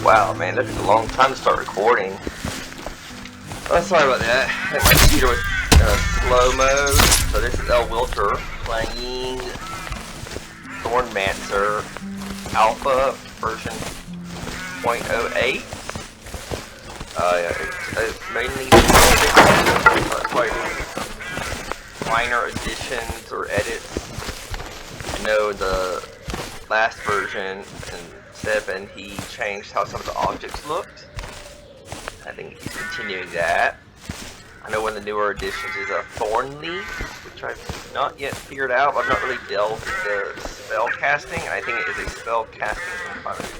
Wow, man, that took a long time to start recording. Oh, sorry about that. My computer was slow mode. So this is El Wilter playing Thornmancer Alpha version 0.08. It's mainly quite minor additions or edits. I know the last version in 7 he changed how some of the objects looked. I think he's continuing that. I know one of the newer additions is a thorn leaf, which I've not yet figured out. I've not really delved into spell casting, and I think it is a spell casting component.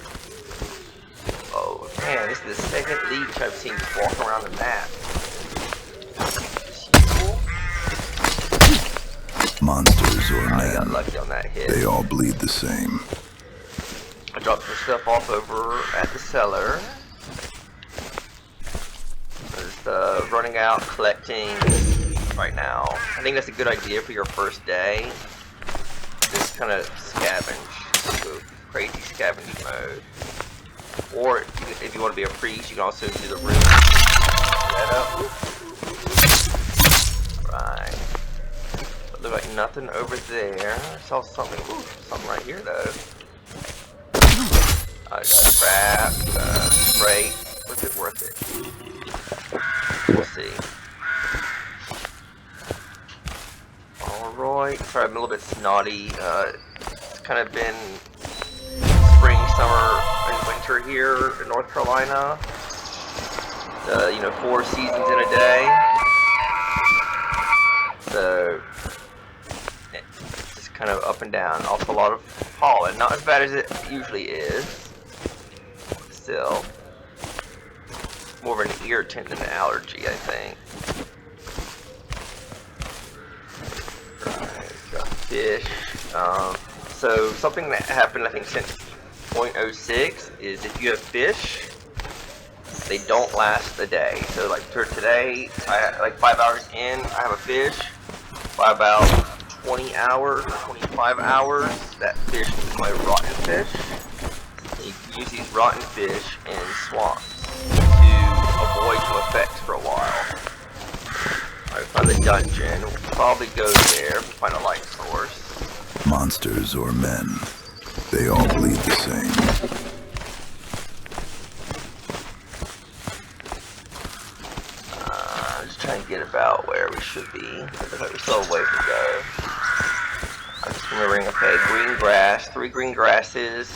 Oh man, this is the second leech I've seen just walk around the map. Monsters or men, I got lucky on that hit. they all bleed the same. I dropped some stuff off over at the cellar. Just running out, collecting right now. I think that's a good idea for your first day. Just kind of scavenge, go crazy scavenge mode. Or if you want to be a priest, you can also do the room. Right. Look like nothing over there. I saw something. Ooh, something right here though. I got a trap, spray. Was it worth it? We'll see. Alright, sorry I'm a little bit snotty. It's kind of been spring, summer, and winter here in North Carolina. You know, 4 seasons in a day. So it's just kind of up and down. Also a lot of pollen. Not as bad as it usually is. Still. More of an irritant than an allergy, I think. Right, got fish. So something that happened, I think, since 0.06 is if you have fish, they don't last a day. So like for today, like 5 hours in, I have a fish. By about 20 hours or 25 hours, that fish is my rotten fish. You can use these rotten fish in swamps to avoid some effects for a while. Alright, find the dungeon. We'll probably go there if we find a light source. Monsters or men, they all bleed the same. Just trying to get about where we should be. Looks like we still have a way to go. I'm just remembering, okay, green grass, 3 green grasses.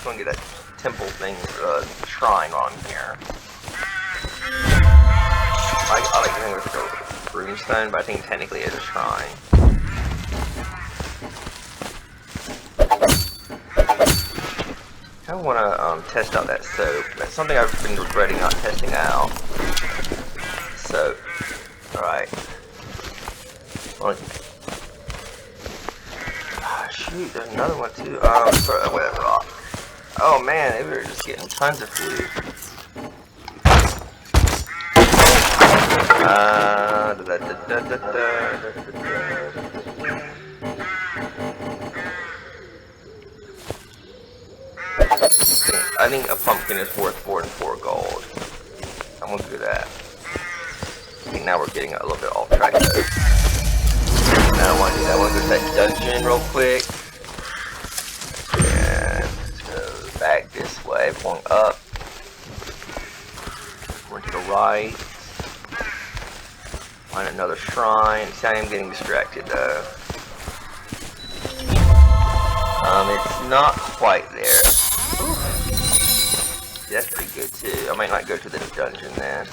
I'm gonna get that temple thing, shrine on here. I like to think it's like a runestone, but I think technically it's a shrine. I want to test out that soap. That's something I've been regretting not testing out. Soap. Alright. Well, shoot, there's another one too. Throw that away, that rock. Oh man, we were just getting tons of food. I think a pumpkin is worth 4 and 4 gold. I'm gonna do that. I think now we're getting a little bit off track though. Now I want to do that. I want to go to that dungeon real quick. And let's go back this way, going up. Going to the right. Find another shrine. See, I am getting distracted though. It's not quite there. Ooh. That's pretty good too. I might not go to the dungeon then.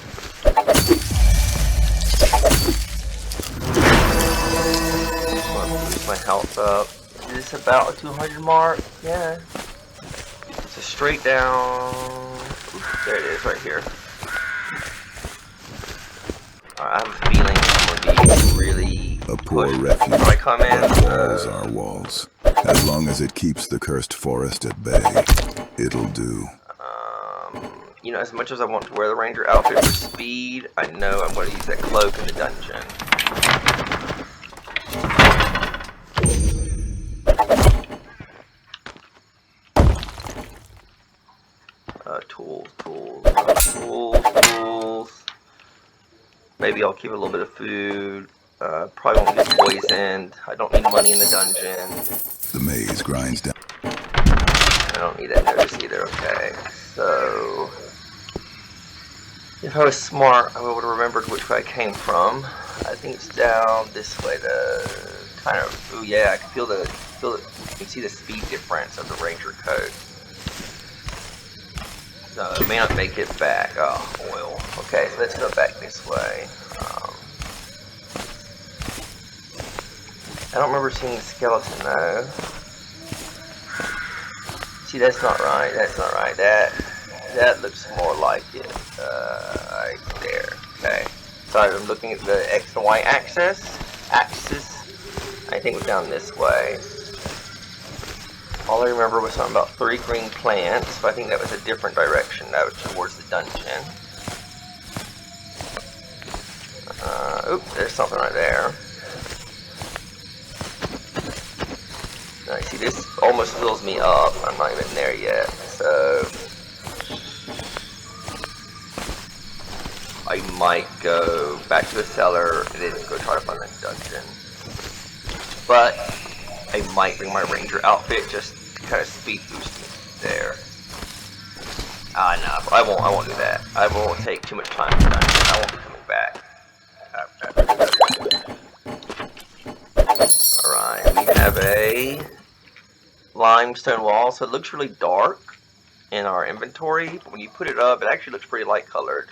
Boost my health up. Is this about a 200 mark? Yeah. So straight down. Oops, there it is, right here. Alright, I have a feeling I'm gonna be really A poor refuge. when I come in. Walls are walls. As long as it keeps the cursed forest at bay, it'll do. You know, as much as I want to wear the ranger outfit for speed, I know I'm going to use that cloak in the dungeon. Tools. Maybe I'll keep a little bit of food. Probably won't get poisoned. I don't need money in the dungeon. The maze grinds down. I don't need that notice either, okay. So, if I was smart, I would have remembered which way I came from. I think it's down this way, ooh yeah, I can feel you can see the speed difference of the ranger coat. So, it may not make it back. Oh, oil. Okay, so let's go back this way. I don't remember seeing the skeleton though. See, that's not right. That's not right. That looks more like it. Right there. Okay. Sorry, I'm looking at the X and Y axis. I think we're down this way. All I remember was something about 3 green plants, but I think that was a different direction. That was towards the dungeon. Oops, there's something right there. I see, this almost fills me up. I'm not even there yet, so I might go back to the cellar and then go try to find that dungeon. But I might bring my ranger outfit just to kind of speed boost me there. No, I won't do that. I won't take too much time in the dungeon. I won't be coming back. Alright, we have a limestone wall, so it looks really dark in our inventory, but when you put it up, it actually looks pretty light colored.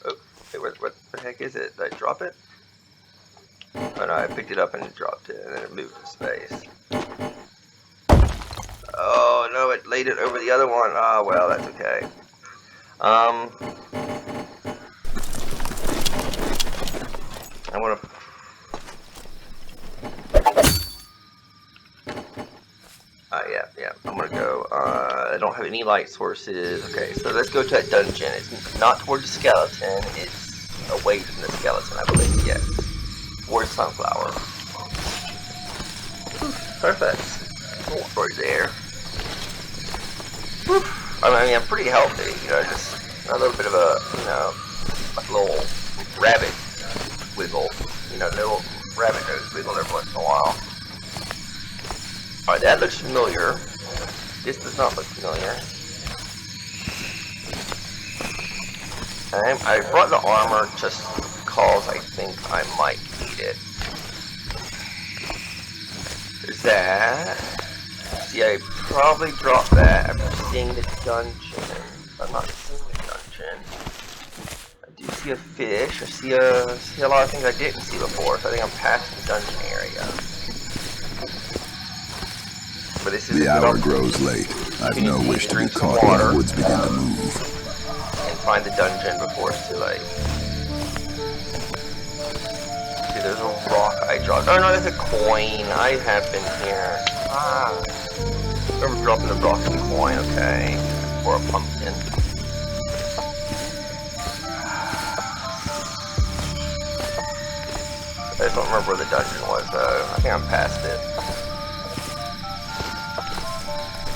Oh, okay, what the heck is it? Did I drop it? Oh no, I picked it up and dropped it, and then it moved in space. Oh no, it laid it over the other one. Ah, well, that's okay. I want to... yeah, I'm gonna go. I don't have any light sources. Okay, so let's go to that dungeon. It's not towards the skeleton, it's away from the skeleton, I believe, yes. Towards Sunflower. Perfect. Towards there. I mean, I'm pretty healthy, you know, just a little bit of a, you know, like a little rabbit wiggle. You know, little rabbit nose wiggle every once in a while. Alright, that looks familiar. This does not look familiar. I brought the armor just because I think I might need it. There's that. See, I probably dropped that after seeing the dungeon. I'm not seeing the dungeon. I do see a fish. I see a lot of things I didn't see before, so I think I'm past the dungeon area. But this is the hour grows late. I've no wish to be caught when the woods begin to move. And find the dungeon before it's too late. See, there's a rock I dropped. Oh no, there's a coin. I have been here. Ah. I remember dropping the rock and coin, okay. Or a pumpkin. I just don't remember where the dungeon was though. I think I'm past it.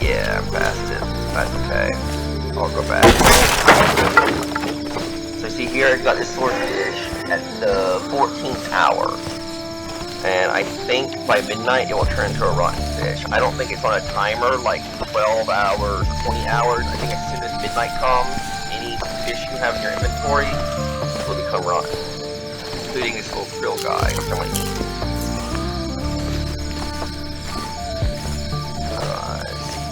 Yeah, I'm past it. That's okay. I'll go back. So see here, I got this swordfish at the 14th hour. And I think by midnight it will turn into a rotten fish. I don't think it's on a timer, like 12 hours, 20 hours. I think as soon as midnight comes, any fish you have in your inventory will become rotten. Including this little krill guy, which I'm gonna eat.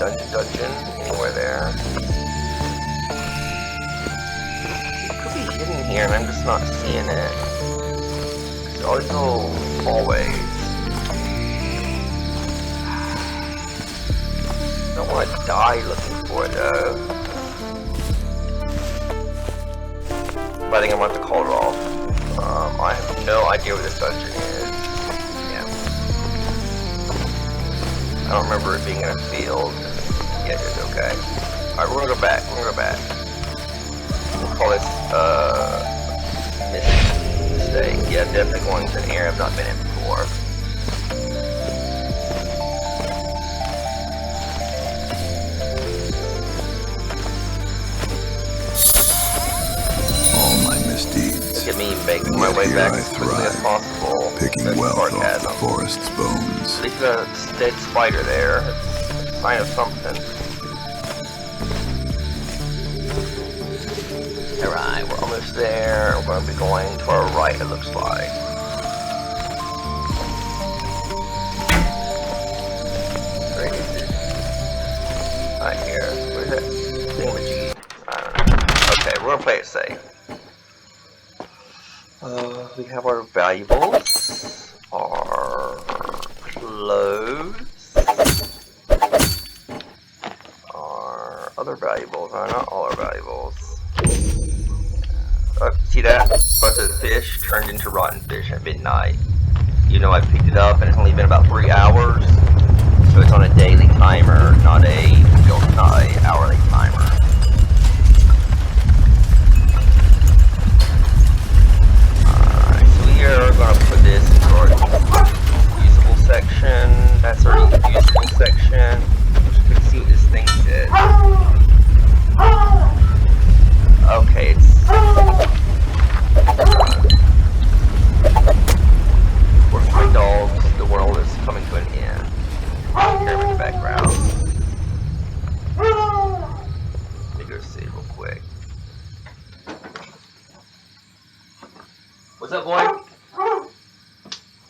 Dungeon, anywhere there. It could be hidden here and I'm just not seeing it. There's all these little hallways. I don't want to die looking for it though. But I think I'm going to have to call it off. I have no idea where this dungeon is. Yeah. I don't remember it being in a field. Yeah, it's okay. Alright, we're gonna go back. We'll call this, mistake. Yeah, definitely going to an area I've not been in before. make my way Yet back here as I quickly as thrive, possible. picking That's wealth off the sarcasm. forest's bones. At least a dead spider there. It's a sign of something. Alright, we're almost there. We're going to be going to our right, it looks like. Where is it? Right here. Where's that thingamajiggy? I don't know. Okay, we're going to play it safe. We have our valuables, our clothes, our other valuables. No, not all our valuables. Oh, see that? A bunch of fish turned into rotten fish at midnight. You know, I picked it up and it's only been about 3 hours, so it's on a daily timer, not a hourly timer. We're going to put this into our usable section. That's our usable section. Let's see what this thing did. Okay, it's... For my dogs, the world is coming to an end. Here in the background. Let me go see real quick. What's up, boy?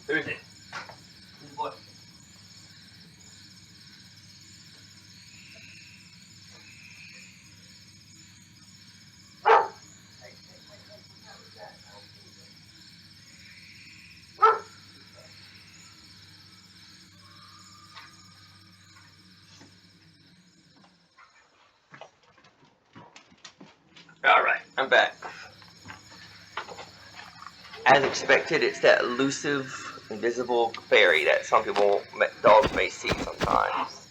Who is it? Who's the boy? Alright, I'm back. As expected, it's that elusive, invisible fairy that some dogs may see sometimes.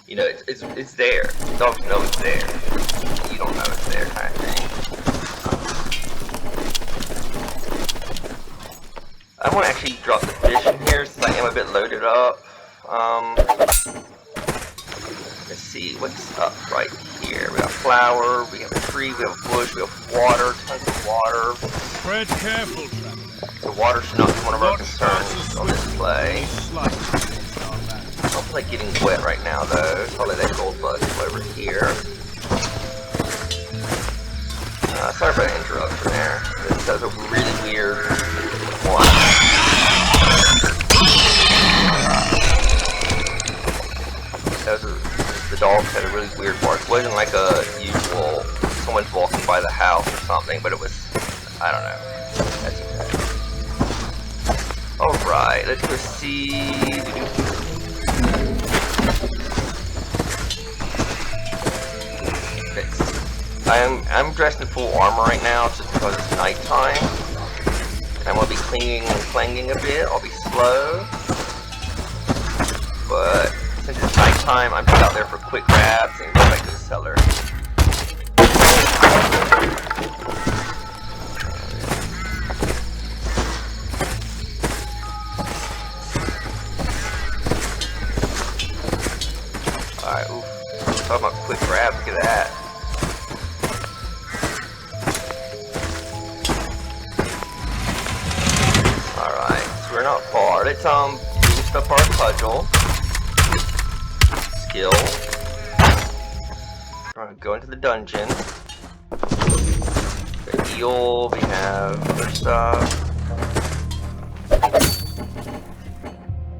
You know, it's there. Dogs know it's there. You don't know it's there, kind of thing. I want to actually drop the fish in here since I am a bit loaded up. Let's see, what's up right here? We have flour, we have a tree, we have a bush, we have water, tons of water. Tread careful, traveler. The water should not be one of our concerns on this play. I don't feel like getting wet right now though. Probably that gold bug over here. Sorry for the interruption there. This does a really weird one. The dog had a really weird bark. It wasn't like a usual someone's walking by the house or something, but it was, I don't know. That's okay. Alright, let's proceed. I'm dressed in full armor right now just because it's nighttime. I'm gonna be cleaning and clanging a bit. I'll be slow. But since it's nighttime, I'm just out there for quick grabs and go back to the cellar. Alright, oof. Talking about quick grabs, look at that. Alright, so we're not far. Let's boost up our cudgel. Skill. We're gonna go into the dungeon. The eel, we have other stuff.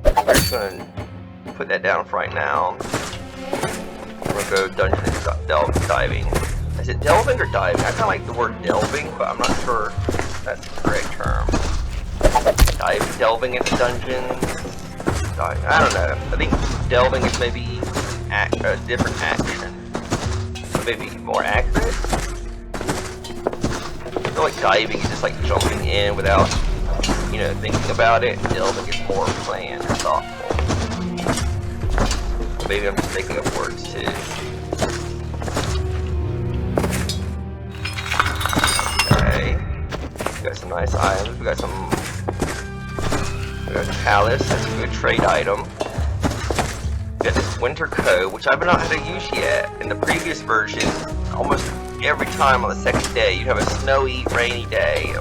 We're just gonna put that down for right now. We're gonna go dungeon and diving. Is it delving or diving? I kinda like the word delving, but I'm not sure if that's the correct term. Delving into dungeons. Diving. I don't know. I think delving is maybe a different action. So maybe more accurate? I feel like diving is just like jumping in without, you know, thinking about it. Delving is more planned and thoughtful. Maybe I'm just making up words too. Okay. We got some nice items. We got a chalice. That's a good trade item. We got this winter coat, which I've not had to use yet. In the previous version, almost every time on the second day, you'd have a snowy, rainy day.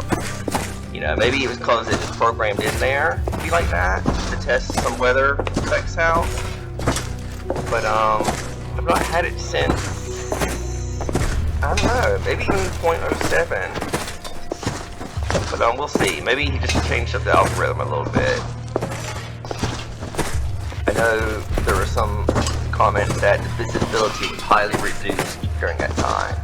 You know, maybe it was because it was programmed in there to be like that, to test some weather effects out. But, I've not had it since, I don't know, maybe even 0.07. But, we'll see. Maybe he just changed up the algorithm a little bit. I know there were some comments that the visibility was highly reduced during that time.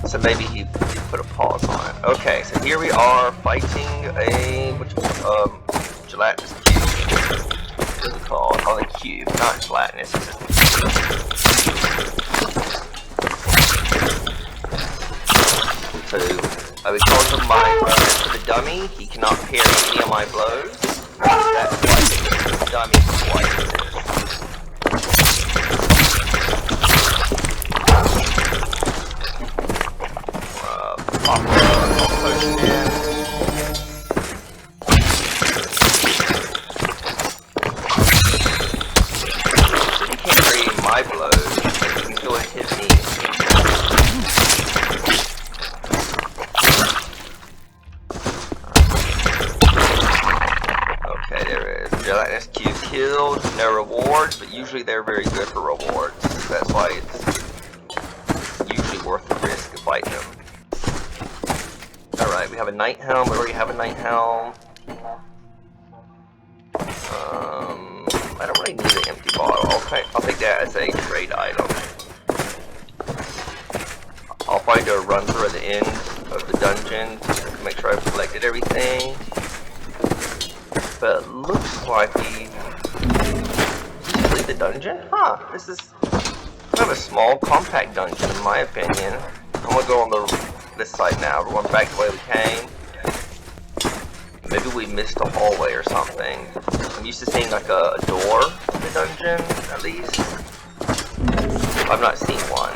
So maybe he put a pause on it. Okay, so here we are fighting a gelatinous cube. What is it called? Oh, the cube, not gelatinous. So I would call him my for the dummy. He cannot parry any of my blows. That's why the dummy is quite. My blows, but you can go and hit me. Okay, there it is. Gelatinous cube killed. No rewards, but usually they're very good for rewards. That's why it's usually worth the risk to fight them. Alright, we have a night helm. We already have a night helm. I don't really need an empty bottle. I'll take that as a trade item. I'll probably do a run through at the end of the dungeon to make sure I've collected everything. But it looks like he completed the dungeon? Huh, this is kind of a small, compact dungeon in my opinion. I'm gonna go on this side now. We're going back the way we came. Maybe we missed a hallway or something. I'm used to seeing like a door in the dungeon, at least. I've not seen one.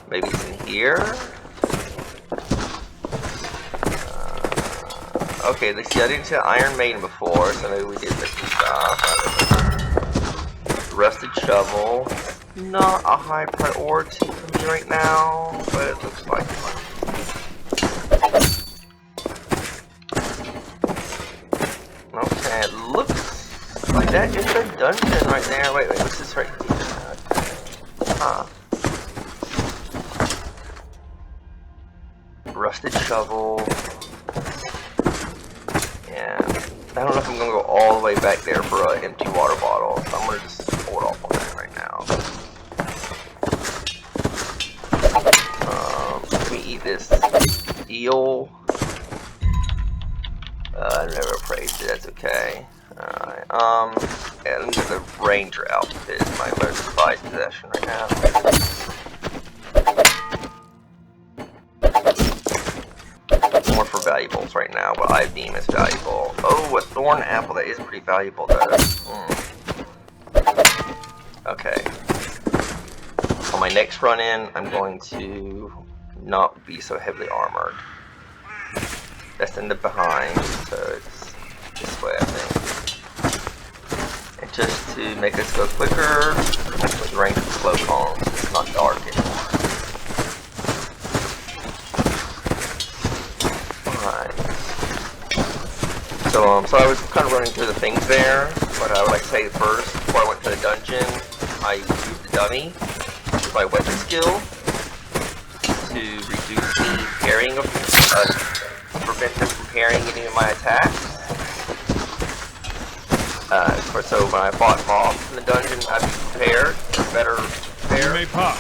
Maybe it's in here? Okay, see, I didn't see Iron Maiden before, so maybe we did miss some stuff. Rusted shovel. Not a high priority for me right now, but it looks like one. Okay, it looks like that is a dungeon right there. Wait, what's this right here? Huh. Rusted shovel. Yeah. I don't know if I'm gonna go all the way back there for an empty water bottle, so I'm gonna just hold off on that right now. Let me eat this eel. I never praised it, that's okay. Alright, yeah, let me get the ranger outfit, my most prized possession right now. More for valuables right now, what I deem as valuable. Oh, a thorn apple, that is pretty valuable though. Okay. On my next run in, I'm going to not be so heavily armored. That's in the behind, so it's this way I think. And just to make us go quicker, let's put the range of slow calm. It's not dark anymore. Alright. So I was kind of running through the things there, but I would like to say first, before I went to the dungeon, I used the dummy, my weapon skill, to reduce the parrying of prevent them from parrying any of my attacks. So when I fought mobs in the dungeon, I'd be prepared, better prepared. You may pass.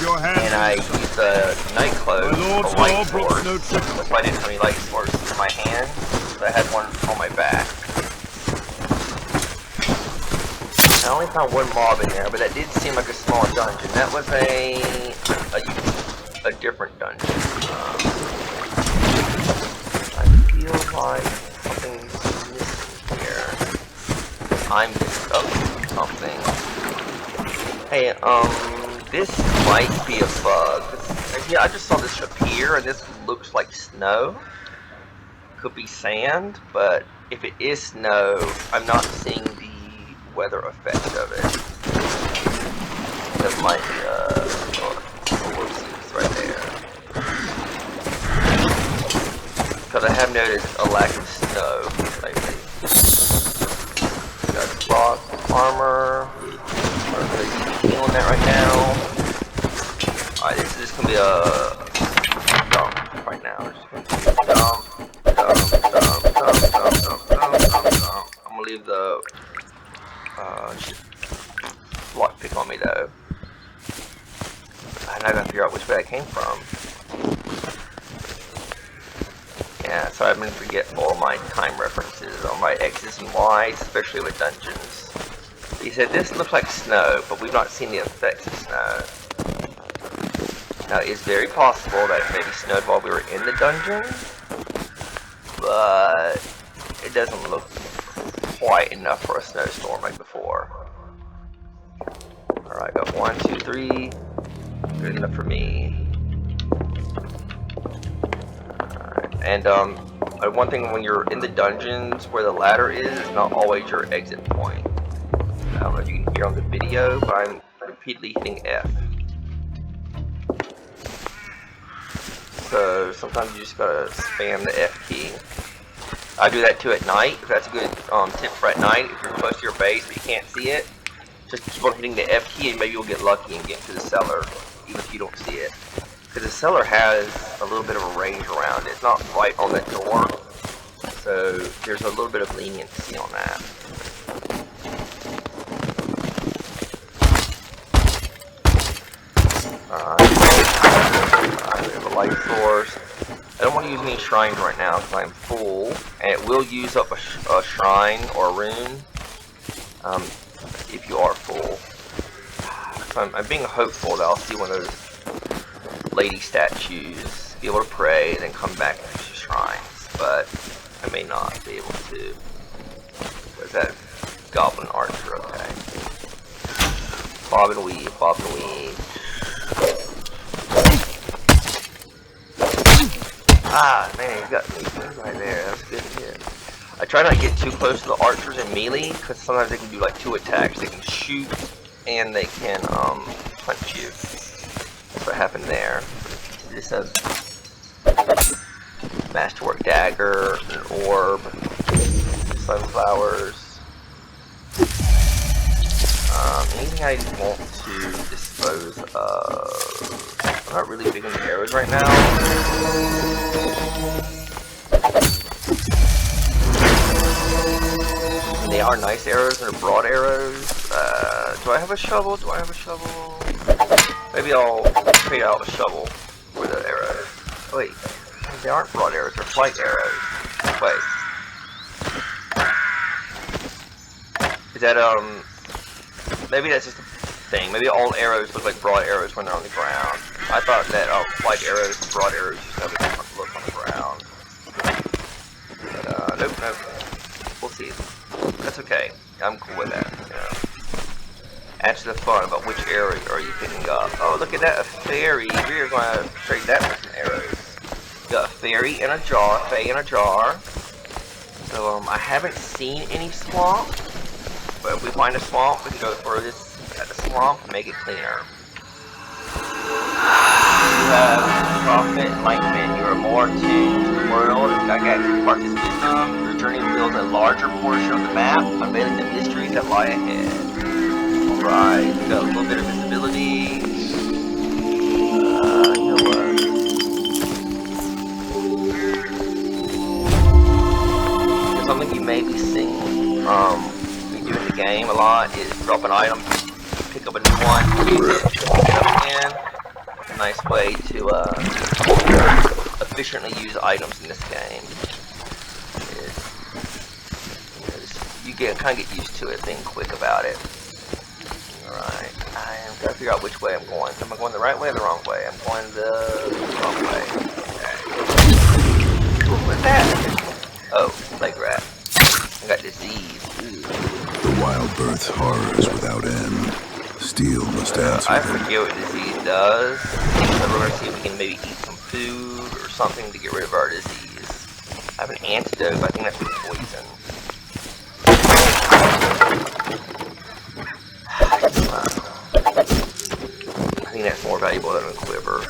Your hand And I used a night clothes, a light sword. That's why I didn't have any light swords in my hand, but I had one on my back. I only found one mob in there, but that did seem like a small dungeon. That was a different dungeon. I feel like something's missing here. I'm missing something. Hey, this might be a bug. Yeah, I just saw this appear, and this looks like snow. Could be sand, but if it is snow, I'm not seeing the weather effect of it. that might be right there. Because I have noticed a lack of snow lately. Got frost armor. I'm going to keep healing that right now. Alright, this is going to be a dump right now. Dump. I'm going to leave the lockpick on me though. And I gotta figure out which way I came from. Yeah, so I've been forgetting all my time references on my X's and Y's, especially with dungeons. He said this looks like snow, but we've not seen the effects of snow. Now it's very possible that it maybe snowed while we were in the dungeon, but it doesn't look quite enough for a snowstorm like before. Alright, got 1, 2, 3. Good enough for me. And one thing, when you're in the dungeons, where the ladder is, it's not always your exit point. I don't know if you can hear on the video, but I'm repeatedly hitting F. So sometimes you just gotta spam the F key. I do that too at night. That's a good tip for at night. If you're close to your base but you can't see it, just keep on hitting the F key and maybe you'll get lucky and get into the cellar, even if you don't see it. Because the cellar has a little bit of a range around it. It's not right on the door, so there's a little bit of leniency on that. We have a light source. I don't want to use any shrines right now because I'm full, and it will use up a shrine or a rune if you are full. So I'm being hopeful that I'll see one of those lady statues, be able to pray, and then come back and finish the shrines, but I may not be able to. Where's that goblin archer? Okay. Bob and weave, bob and weave. Ah, man, you got me right there. That's a good hit. I try not to get too close to the archers in melee, because sometimes they can do like 2 attacks. They can shoot, and they can punch you. That's what happened there. This has masterwork dagger, an orb, sunflowers. Anything I want to dispose of. I'm not really big into arrows right now. They are nice arrows, they're broad arrows. Do I have a shovel? Do I have a shovel? Maybe I'll trade out a shovel for the arrows. Oh, wait, they aren't broad arrows, they're flight arrows. Wait. Is that, maybe that's just a thing. Maybe all arrows look like broad arrows when they're on the ground. I thought that flight arrows and broad arrows just have a different look on the ground. But, nope. We'll see. That's okay. I'm cool with that. You know. Adds to the fun about which arrow are you picking up. Oh, look at that, a fairy. We're going to trade that for some arrows. Got a fairy in a jar, fay in a jar. So, I haven't seen any swamp. But if we find a swamp, we can go for this at the swamp and make it cleaner. You have Prophet Enlightenment. You are more attuned to the world. I got Marcus Wisdom. Your journey reveals a larger portion of the map, unveiling the mysteries that lie ahead. Alright, we got a little bit of visibility. You know what? Something you may be seeing we do in the game a lot is drop an item, pick up a new one, pick it up again. A nice way to efficiently use items in this game. You kind of get used to it, being quick about it. Alright, I'm trying to figure out which way I'm going. Am I going the right way or the wrong way? I'm going the wrong way. Okay. Ooh, what's that? Oh, plague rat. I got disease. Ooh. The wild birth's horrors without end. Steel must answer I them. forget what disease does. So we're going to see if we can maybe eat some food or something to get rid of our disease. I have an antidote, but I think that's with poison. more valuable than a quiver.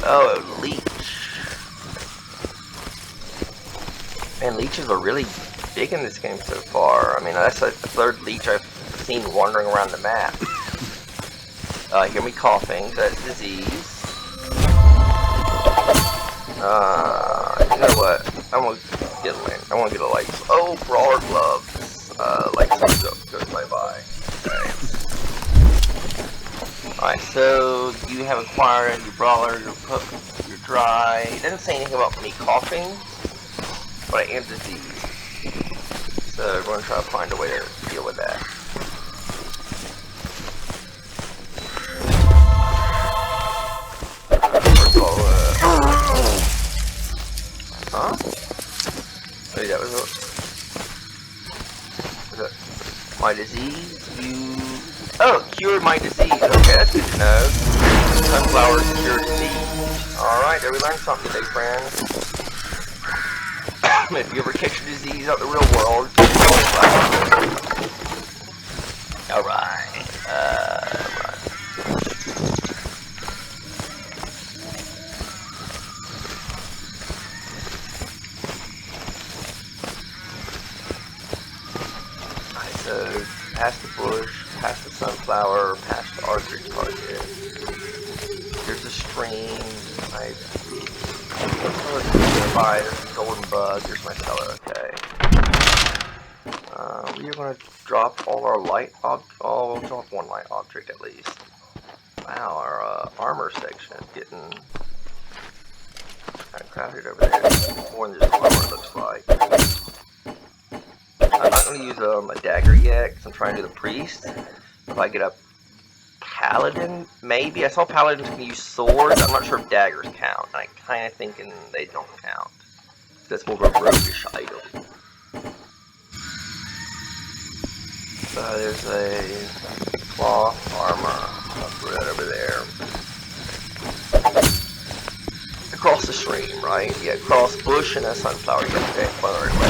Oh, a leech. Man, leeches are really big in this game so far. I mean, that's like the third leech I've seen wandering around the map. Hear me coughing, that's disease. You know what? I want to get a light. Oh, brawler gloves. Light goes bye-bye. Okay. Alright, so you have acquired a new brawler, you're dry. It doesn't say anything about me coughing, but I am diseased. So we're going to try to find a way to deal with that. First of all, huh? Maybe that was my disease. Oh, cured my disease. Okay, that's good to know. Sunflowers cure disease. Alright, there we learned something today, friends. If you ever catch a disease out in the real world, alright. So, past the bush, past the sunflower, past the archery target. There's a stream. There's a golden bug. Here's my cellar. Okay. We are going to drop all our light. We'll drop one light object at least. Wow, our armor section is getting kind of crowded over there. More than just armor, it looks like. I'm not going to use a dagger yet because I'm trying to do the priest. If I get a paladin, maybe. I saw paladins can use swords. I'm not sure if daggers count. I'm kind of thinking they don't count. That's more of a roguish item. So there's a cloth armor right over there. Across the stream, right? Yeah, across bush and a sunflower. You have to take one right away.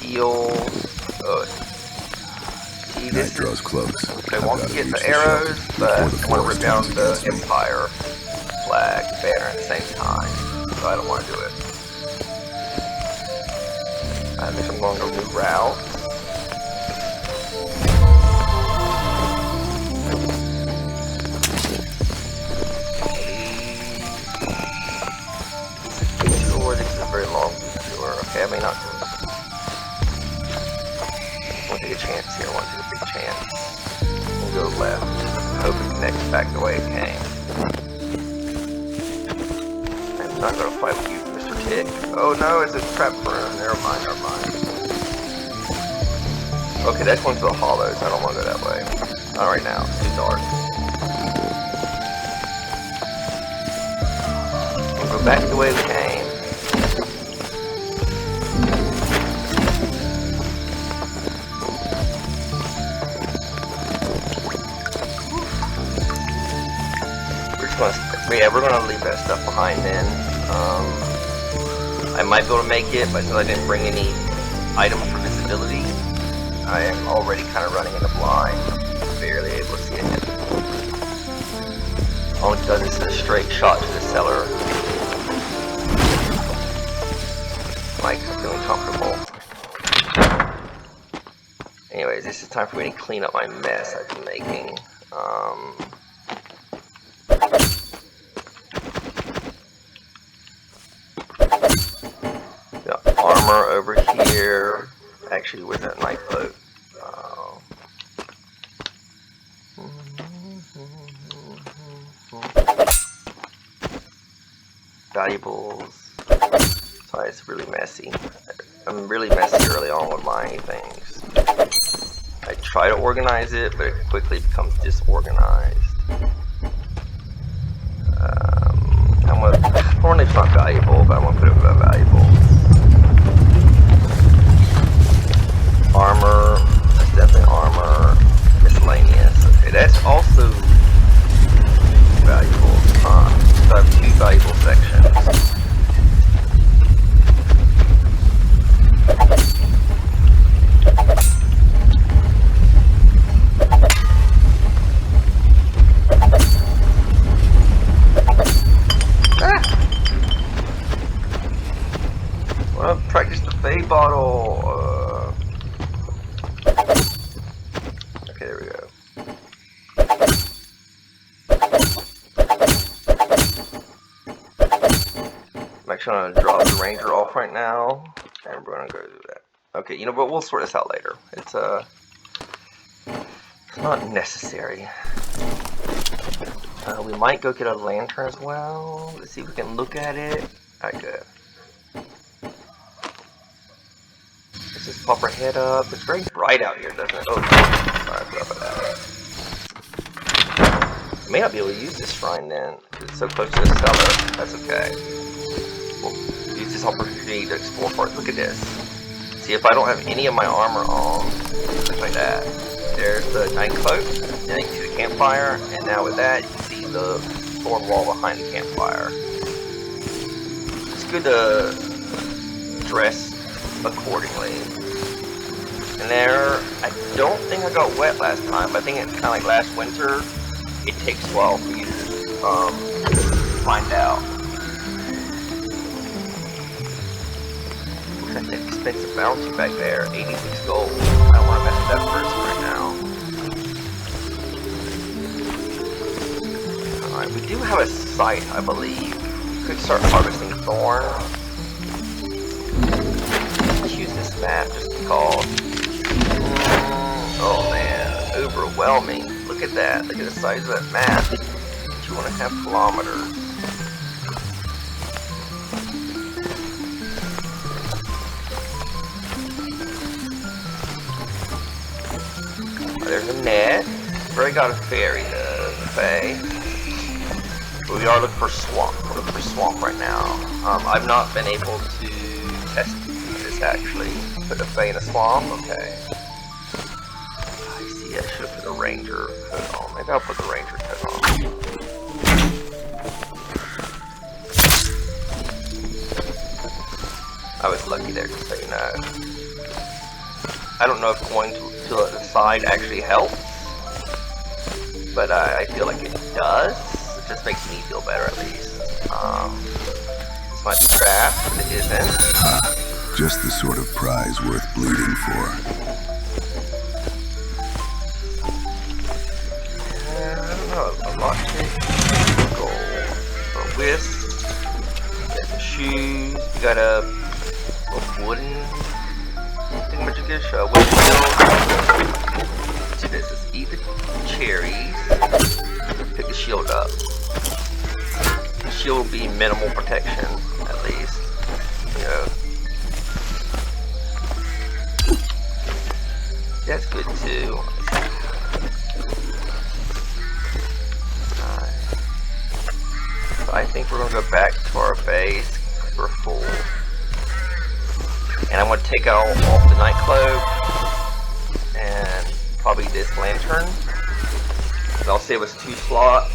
Heal. See, this draws close. I want to get the arrows, but I want to rip down the Empire flag banner at the same time. So I don't want to do it. I think I'm going to new route. This is a very long detour. Okay, I may not do it. I want to take a chance here. I want to take a big chance. We'll go left. Hope it connects back the way it came. I'm not going to fight with you, Mr. Tick. Oh no, it's a trap room. Never mind, never mind. Okay, that's going to the hollows. I don't want to go that way. Not right now. It's too dark. We'll go back the way we came. Yeah, we're gonna leave that stuff behind then. I might be able to make it, but since I didn't bring any items for visibility, I am already kind of running in the blind. Barely able to see it. All it does is a straight shot to the cellar. Like, I'm feeling comfortable. Anyways, this is time for me to clean up my mess I've been making. Armor over here. Actually, with that knife boat. Valuables. Sorry, it's really messy. I'm really messy early on with my things. I try to organize it, but it quickly becomes disorganized. Apparently it's not valuable, but I'm gonna put it without valuables. Armor, that's definitely armor. Miscellaneous. Okay, that's also valuable. So I have two valuable sections. bottle. Okay, there we go. I'm actually gonna drop the ranger off right now, and we're gonna go do that. Okay, you know, but we'll sort this out later. It's not necessary. We might go get a lantern as well. Let's see if we can look at it. Alright, good. Let's just pop our head up. It's very bright out here, doesn't it? Oh, sorry, I forgot about that. I may not be able to use this shrine then, because it's so close to the cellar. That's okay. We'll use this opportunity to explore parts. Look at this. See, if I don't have any of my armor on, looks like that. There's the night cloak, then you can see the campfire, and now with that, you can see the thorn wall behind the campfire. It's good to dress accordingly. And there, I don't think I got wet last time, but I think it's kind of like last winter. It takes a while for you to find out. Look at that expensive bounty back there, 86 gold. I don't want to mess with that person right now. Alright, we do have a site, I believe. We could start harvesting thorn. Let's use this map just because. Oh man, overwhelming. Look at that. Look at the size of that map. 2.5 kilometers. There's a net. We've already got a ferry to pay. But we are looking for swamp. We're looking for swamp right now. I've not been able to test this actually. Put a fey in a swamp? Okay. I see, I should put the ranger coat on. Maybe I'll put the ranger coat on. I was lucky there, just so you know. I don't know if going to the side actually helps, but I feel like it does. It just makes me feel better at least. This might be trapped, but it isn't. Just the sort of prize worth bleeding for. I don't know, a lockpick, gold, a whisk, got some shoes, we got a wooden thingamajiggish, wooden shield. See this, is eat the cherries, pick the shield up. The shield will be minimal protection, at least, you know. That's good too. So I think we're gonna go back to our base. We're full. And I'm gonna take out off the night cloak and probably this lantern. I'll save us 2 slots.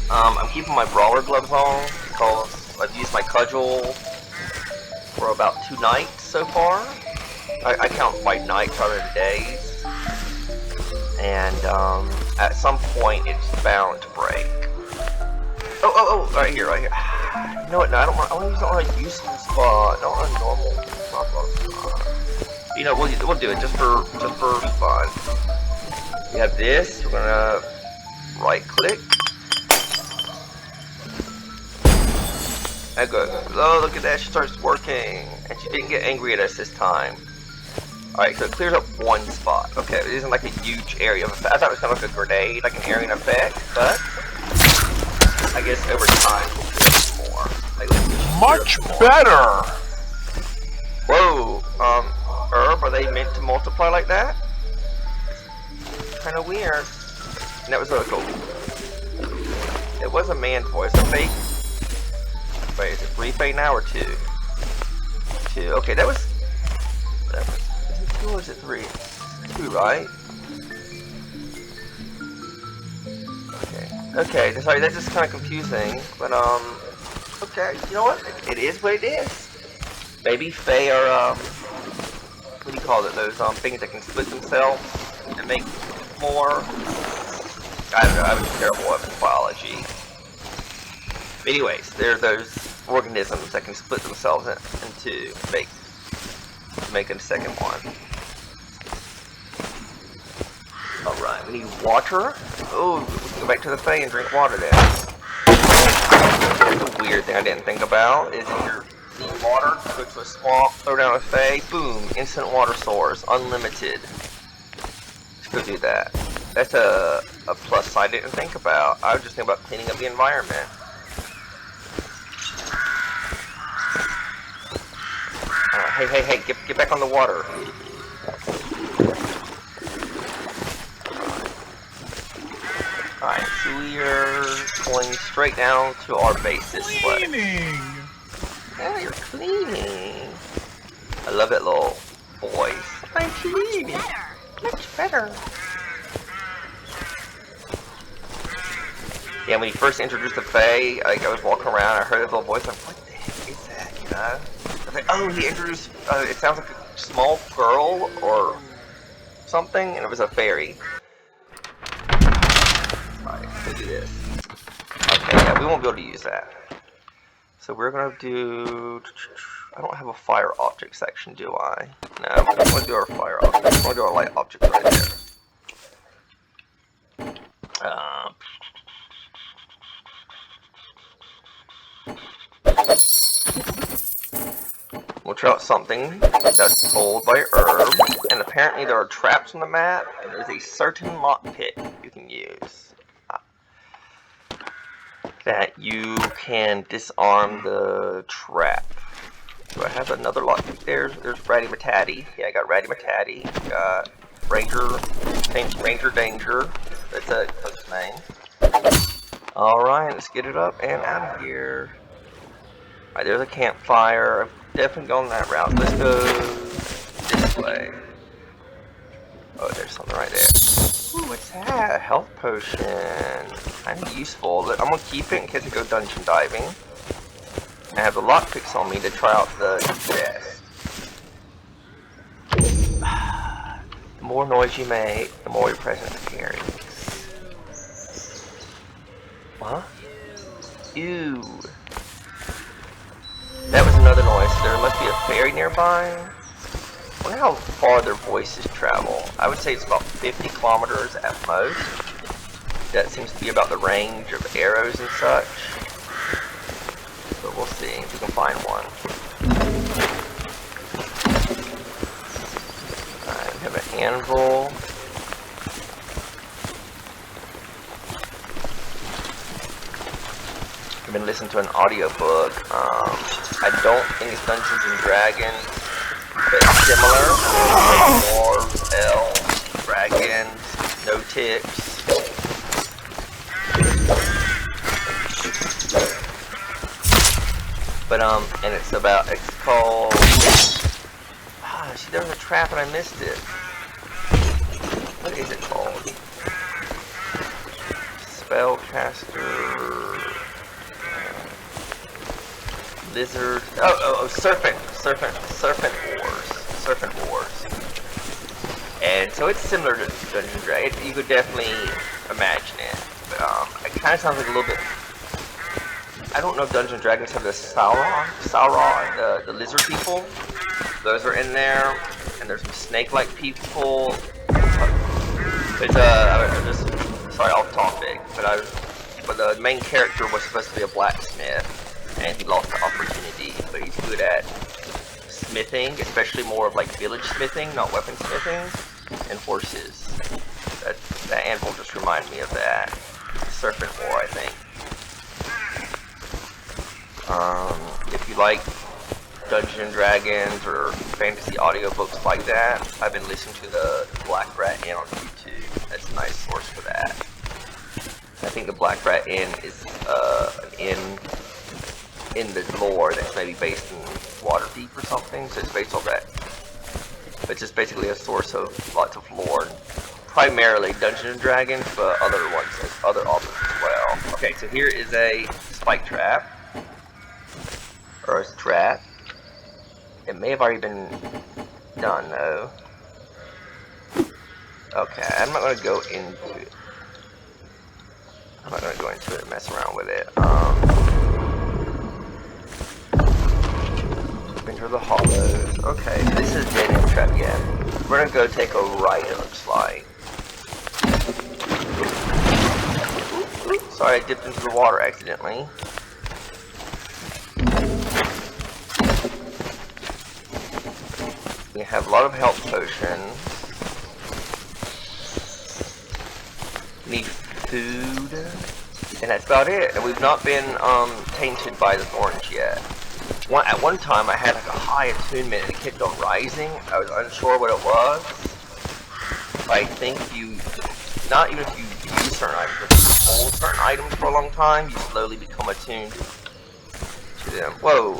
I'm keeping my brawler gloves on because I've used my cudgel for about 2 nights so far. I count by nights rather than days. And at some point it's bound to break. Oh, right here. You know what? No, I want to use it on a useful spot, not on a normal spot. You know, we'll do it just for fun. We have this. We're gonna right click. And go. Oh, look at that! She starts working, and she didn't get angry at us this time. Alright, so it clears up 1 spot. Okay, it isn't like a huge area of effect. I thought it was kind of like a grenade, like an area of effect, but I guess over time we'll get more. Like, Much better! Whoa, herb, are they meant to multiply like that? Kind of weird. And that was a gold. It was a man's voice, a fake. Wait, is it 3 fake now or 2? 2. Okay, that was. Is it 2 or is it 3? 2, right? Okay, sorry, that's just kind of confusing, but okay, you know what? It is what it is. Maybe Fae are what do you call it? Those things that can split themselves and make more. I don't know. I was terrible at biology. But anyways, there are those organisms that can split themselves into make make a second one. Alright, we need water. Oh, we can go back to the Fae and drink water then. That's a weird thing I didn't think about, is if you're need water, go to a swamp, throw down a Fae, boom, instant water source, unlimited. Let's go do that. That's a plus I didn't think about. I was just thinking about cleaning up the environment. Hey, get back on the water. Alright, so we are going straight down to our base this way. Cleaning! Yeah, you're cleaning. I love it, little boys. I'm cleaning. Much better. Yeah, when he first introduced the Fae, like, I was walking around, I heard his little voice, I'm like, what the heck is that, you know? I was like, oh, he introduced, it sounds like a small girl, or something, and it was a fairy. Alright, let's do this. Okay, yeah, we won't be able to use that. So we're gonna do, I don't have a fire object section, do I? No, we want to do our fire objects. We want to do our light objects right there. We'll try out something that's told by herb, and apparently there are traps on the map, and there's a certain lockpick you can use. That you can disarm the trap. Do I have another lockpick there? There's Ratty Mataddy. Yeah, I got Ratty Mataddy. Got Ranger Danger. That's a cook's name. Alright, let's get it up and out of here. Alright, there's a campfire. I've definitely gone that route. Let's go this way. Oh, there's something right there. Ooh, what's that? A health potion. Kind of useful. I'm gonna keep it in case I go dungeon diving. I have the lockpicks on me to try out the chest. The more noise you make, the more your presence carries. What? Ew. That was another noise. There must be a fairy nearby. I wonder how far their voices travel. I would say it's about 50 kilometers at most. That seems to be about the range of arrows and such. But we'll see if we can find one. Alright, we have an anvil. I've been listening to an audiobook. I don't think it's Dungeons and Dragons, but it's similar. Dwarves, elves, dragons, no ticks. But and it's called. See, there was a trap and I missed it. What is it called? Spellcaster. Lizard. Oh, Serpent Wars. And so it's similar to Dungeons and Dragons. You could definitely imagine it. But it kind of sounds like a little bit. I don't know if Dungeons and Dragons have the Sauron, the lizard people. Those are in there, and there's some snake-like people. But I'm just sorry, off topic. But the main character was supposed to be a blacksmith. And he lost the opportunity, but he's good at smithing, especially more of like village smithing, not weapon smithing, and horses. That anvil just reminded me of that. Serpent War, I think. If you like Dungeons and Dragons or fantasy audiobooks like that, I've been listening to the Black Rat Inn on YouTube. That's a nice source for that. I think the Black Rat Inn is an inn in the lore that's maybe based in Waterdeep or something, so it's based on that. It's just basically a source of lots of lore, primarily Dungeons and Dragons, but other ones, other authors as well. Okay, so here is a spike trap, or a trap. It may have already been done though. Okay, I'm not going to go into it. I'm not going to go into it and mess around with it. are the hollows. Okay, so this is a dead end trap, yeah. We're gonna go take a right, it looks like. Oops, sorry, I dipped into the water accidentally. We have a lot of health potions. Need food. And that's about it. And we've not been tainted by the thorns yet. At one time I had like a high attunement and it kept on rising. I was unsure what it was. But I think not even if you use certain items, but if you hold certain items for a long time, you slowly become attuned to them. Whoa.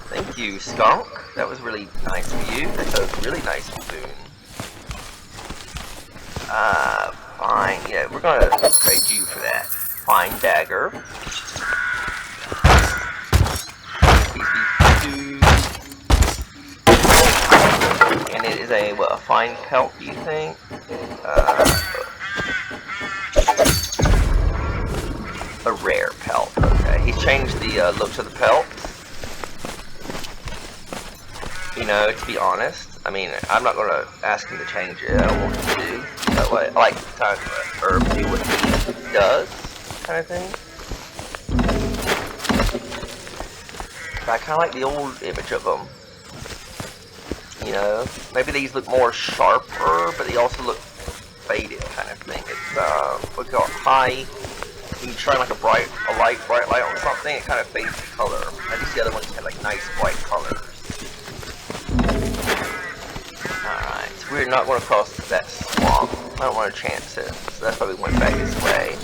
Thank you, skunk. That was really nice of you. That's a really nice boon. Fine. Yeah, we're gonna trade you for that. Fine dagger. And it is a, what, a fine pelt, do you think? A rare pelt. Okay, he's changed the looks of the pelt. You know, to be honest, I mean, I'm not going to ask him to change it. I don't want him to. That way, I like to kind of herb do what he does, kind of thing. But I kind of like the old image of them. You know, maybe these look more sharper, but they also look faded, kind of thing. It's look how high. When you shine like a bright light on something, it kind of fades the color. I just the other ones had like nice bright colors. Alright, so we're not going to cross that swamp. I don't want to chance it. So that's why we went back this way.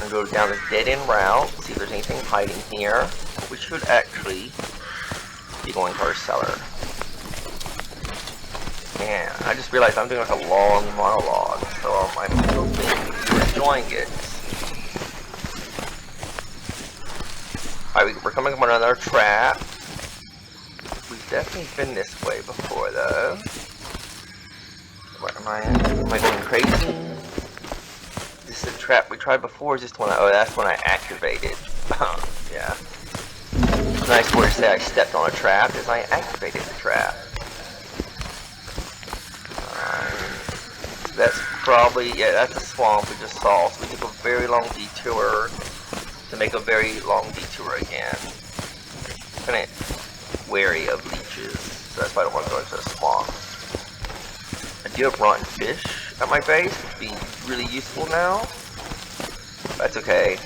I'm going to go down this dead-end route, see if there's anything hiding here. We should actually be going to our cellar. Man, I just realized I'm doing like a long monologue, so I'm hoping you're enjoying it. Alright, we're coming up on another trap. We've definitely been this way before, though. What am I going crazy? This is a trap we tried before. Is this the one? Oh, that's when I activated. Yeah. It's a nice word to say I stepped on a trap, as I activated the trap. That's probably, yeah, that's a swamp we just saw. So we took a very long detour to make a very long detour again. Kind of wary of leeches, so that's why I don't want to go into a swamp. I do have rotten fish at my base, which would be really useful now. That's okay.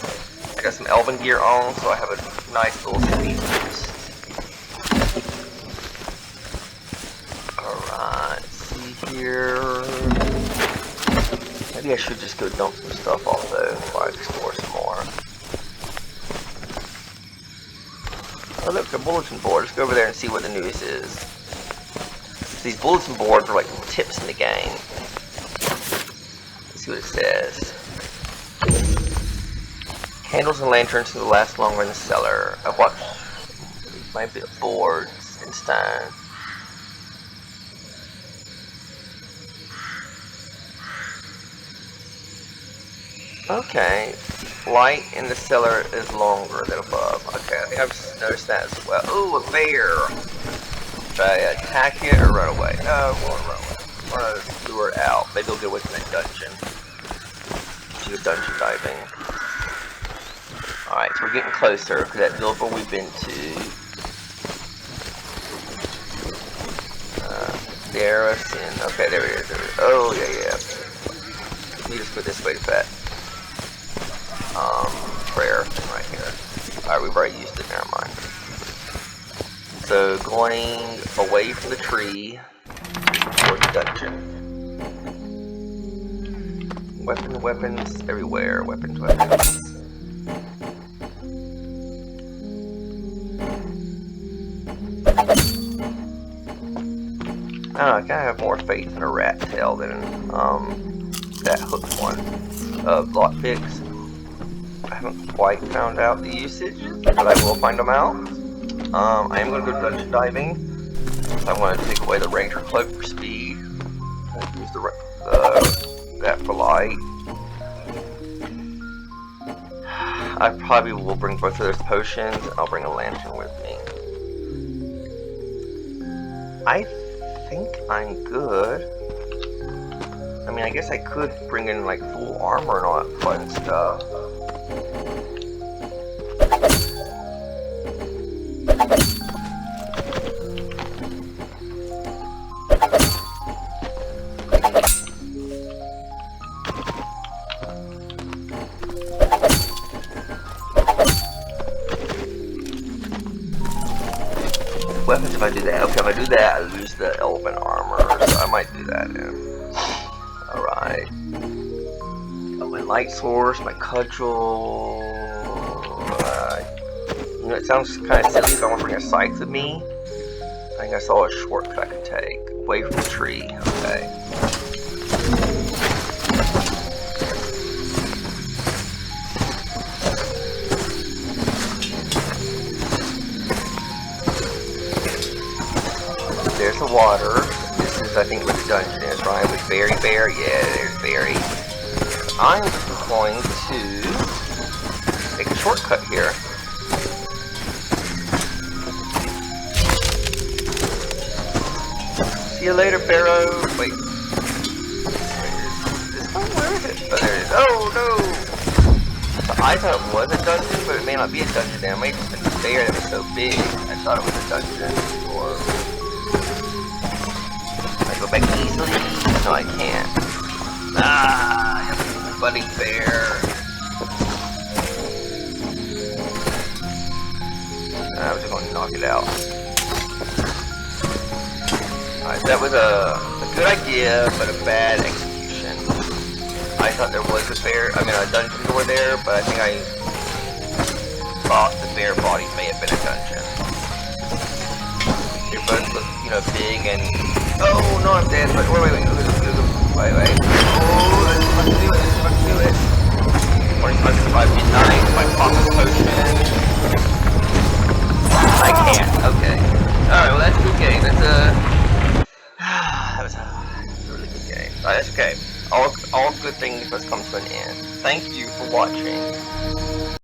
I got some elven gear on, so I have a nice little sweet boost. Alright, let's see here. Maybe I should just go dump some stuff off though before I explore some more. Oh look, a bulletin board. Let's go over there and see what the news is. These bulletin boards are like tips in the game. Let's see what it says. Candles and lanterns will last longer in the cellar. I've watched my boards and stone. Okay, light in the cellar is longer than above. Okay, I think I've noticed that as well. Ooh, a bear! Should I attack it or run away? No, I won't run away. I want to lure it out. Maybe he'll get away from that dungeon. Do dungeon diving. Alright, so we're getting closer to that village we've been to. Darekness. Okay, there it is. Oh, yeah. Let me just put this way to that. Prayer thing right here. Alright, we've already used it, never mind. So, going away from the tree towards the dungeon. Weapons everywhere. Weapons. I don't know, I kinda have more faith in a rat tail than that hooked one of lockpicks. I haven't quite found out the usages, but I will find them out. I am going to go dungeon diving. I want to take away the ranger cloak for speed. Use that for light. I probably will bring both of those potions, and I'll bring a lantern with me. I think I'm good. I mean, I guess I could bring in like full armor and all that fun stuff. Weapons if I do that. Okay, if I do that, I lose the elephant armor, so I might do that then. Alright. Got my light source, my cudgel. You know, it sounds kind of silly, but I want to bring a scythe with me. I think I saw a shortcut I could take. Away from the tree. Okay. There's the water. This is, I think, what the dungeon is, right? With Berry Bear. Yeah, there's Berry. I'm going to take a shortcut here. See you later, Pharaoh. Wait. This one? Where is it? Oh, there it is. Oh, no! So I thought it was a dungeon, but it may not be a dungeon now. It might have been the bear that was so big. I thought it was a dungeon. Or... go back easily? No, I can't. Ah, buddy bear. I was just going to knock it out. Alright, that was a good idea, but a bad execution. I thought there was a dungeon door there, but I think I thought the bear body may have been a dungeon. They both look, you know, big and... Oh, no, I'm dead, but wait. Oh, let's do it. 25 midnight, my pocket potion. I can't, okay. Alright, well, that's a good game. That was a really good game. Alright, that's okay. All good things must come to an end. Thank you for watching.